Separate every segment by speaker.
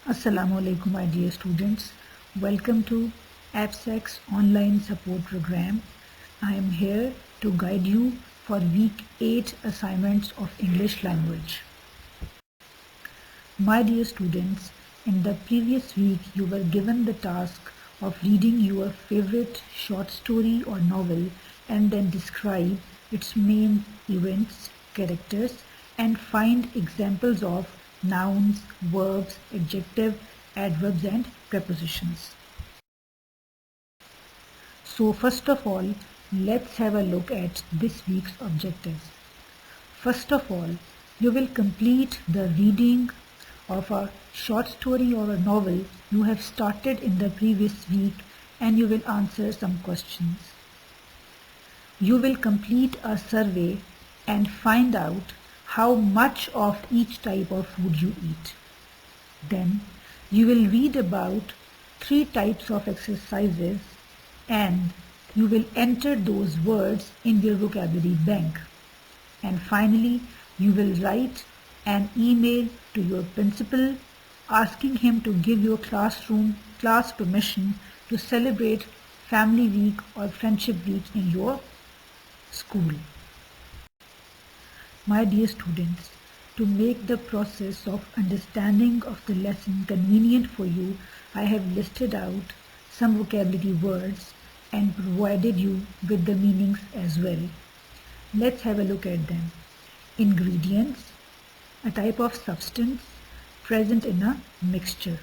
Speaker 1: Assalamu alaikum, my dear students. Welcome to AppSec's online support program. I am here to guide you for week 8 assignments of English language. My dear students, in the previous week you were given the task of reading your favorite short story or novel and then describe its main events, characters, and find examples of nouns, verbs, adjective, adverbs, and prepositions. So first of all, let's have a look at this week's objectives. First of all, you will complete the reading of a short story or a novel you have started in the previous week and you will answer some questions. You will complete a survey and find out how much of each type of food you eat. Then you will read about 3 types of exercises and you will enter those words in your vocabulary bank. And finally, you will write an email to your principal asking him to give your class permission to celebrate Family Week or Friendship Week in your school. My dear students, to make the process of understanding of the lesson convenient for you, I have listed out some vocabulary words and provided you with the meanings as well. Let's have a look at them. Ingredients, a type of substance present in a mixture.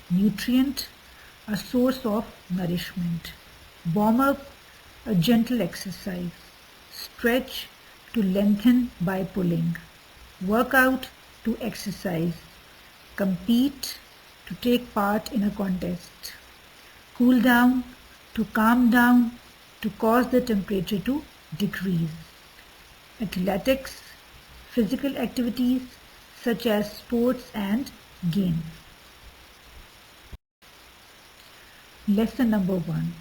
Speaker 1: Nutrient, a source of nourishment. Warm up, a gentle exercise. Stretch, to lengthen by pulling. Work out, to exercise. Compete, to take part in a contest. Cool down, to calm down, to cause the temperature to decrease. Athletics, physical activities such as sports and games. Lesson number 1.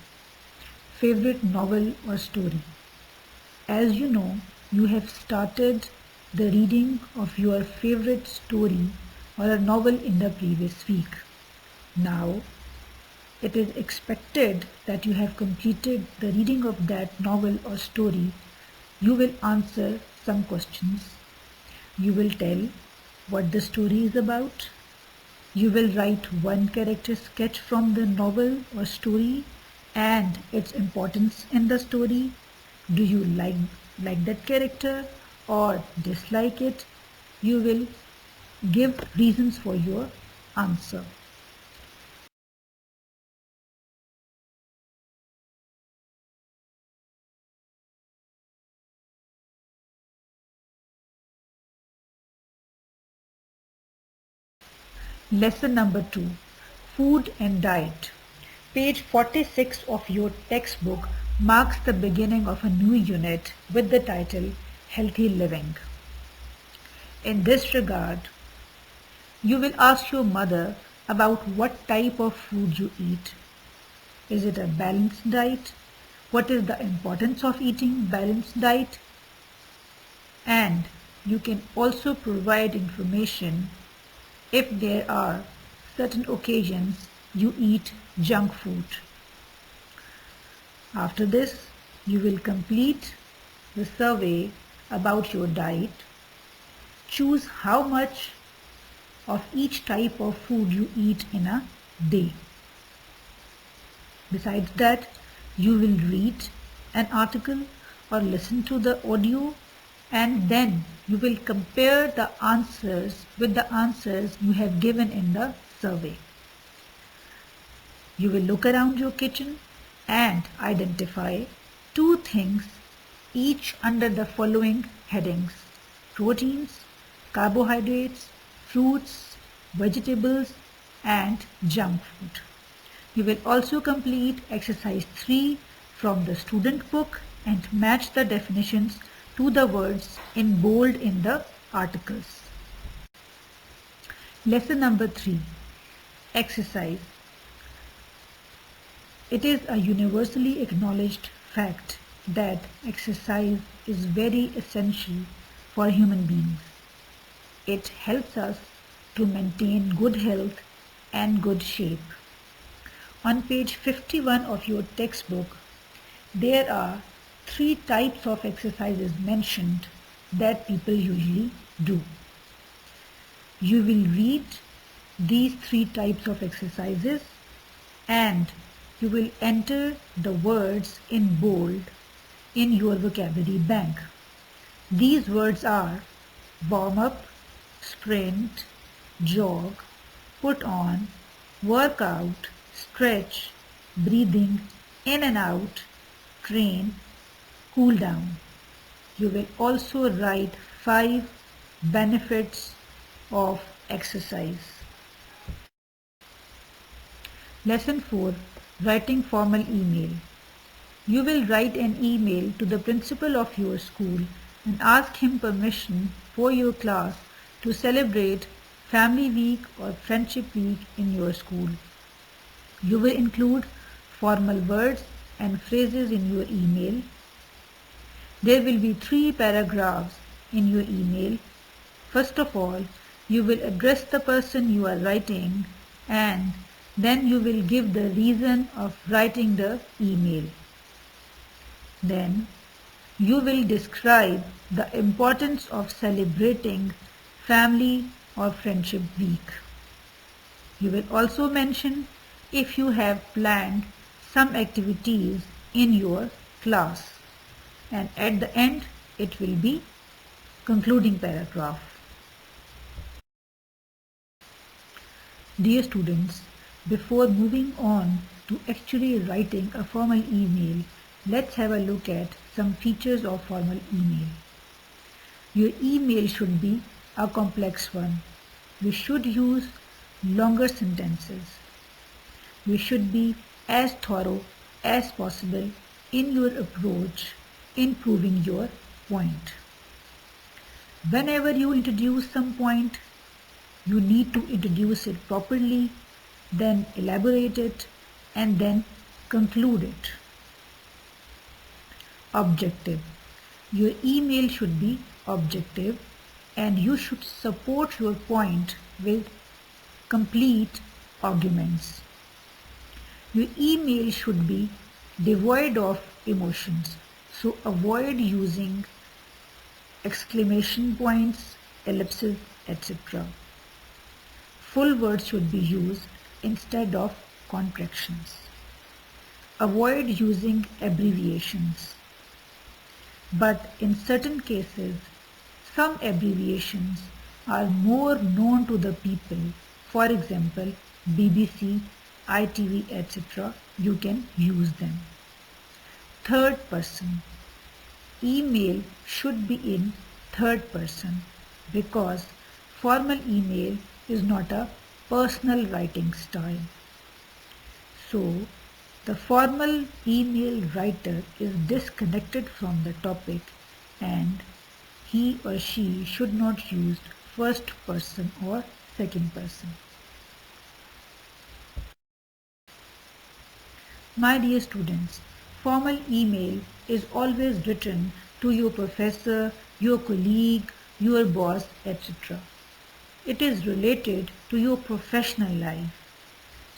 Speaker 1: Favorite novel or story. As you know, you have started the reading of your favorite story or a novel in the previous week. Now, it is expected that you have completed the reading of that novel or story. You will answer some questions. You will tell what the story is about. You will write one character sketch from the novel or story and its importance in the story. Do you like that character or dislike it? You will give reasons for your answer. Lesson number 2. Food and diet. Page 46 of your textbook marks the beginning of a new unit with the title Healthy Living. In this regard, you will ask your mother about what type of food you eat. Is it a balanced diet? What is the importance of eating balanced diet? And you can also provide information if there are certain occasions you eat junk food. After this, you will complete the survey about your diet. Choose how much of each type of food you eat in a day. Besides that, you will read an article or listen to the audio and then you will compare the answers with the answers you have given in the survey. You will look around your kitchen and identify 2 things each under the following headings: proteins, carbohydrates, fruits, vegetables, and junk food. You will also complete exercise 3 from the student book and match the definitions to the words in bold in the articles. Lesson number 3. Exercise. It is a universally acknowledged fact that exercise is very essential for human beings. It helps us to maintain good health and good shape. On page 51 of your textbook, there are three types of exercises mentioned that people usually do. You will read these three types of exercises and you will enter the words in bold in your vocabulary bank. These words are warm up, sprint, jog, put on, work out, stretch, breathing in and out, train, cool down. You will also write 5 benefits of exercise. Lesson 4. Writing formal email. You will write an email to the principal of your school and ask him permission for your class to celebrate Family Week or Friendship Week in your school. You will include formal words and phrases in your email. There will be 3 paragraphs in your email. First of all, you will address the person you are writing and then you will give the reason of writing the email. Then you will describe the importance of celebrating Family or Friendship Week. You will also mention if you have planned some activities in your class. And at the end, it will be concluding paragraph. Dear students, before moving on to actually writing a formal email, let's have a look at some features of formal email. Your email should be a complex one. You should use longer sentences. You should be as thorough as possible in your approach in proving your point. Whenever you introduce some point, you need to introduce it properly, then elaborate it, and then conclude it. Objective. Your email should be objective and you should support your point with complete arguments. Your email should be devoid of emotions, so avoid using exclamation points, ellipses, etc. Full words should be used instead of contractions. Avoid using abbreviations. But in certain cases, some abbreviations are more known to the people. For example, BBC, ITV, etc. You can use them. Third person. Email should be in third person because formal email is not a personal writing style. So, the formal email writer is disconnected from the topic and he or she should not use first person or second person. My dear students, formal email is always written to your professor, your colleague, your boss, etc. It is related to your professional life.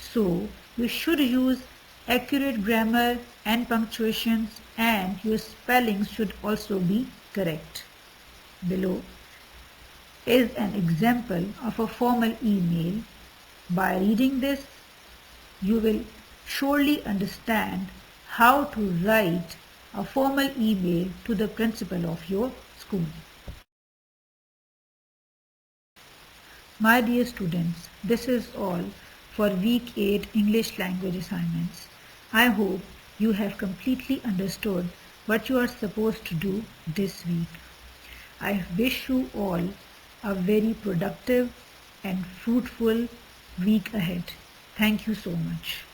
Speaker 1: So, you should use accurate grammar and punctuations and your spellings should also be correct. Below is an example of a formal email. By reading this, you will surely understand how to write a formal email to the principal of your school. My dear students, this is all for week 8 English language assignments. I hope you have completely understood what you are supposed to do this week. I wish you all a very productive and fruitful week ahead. Thank you so much.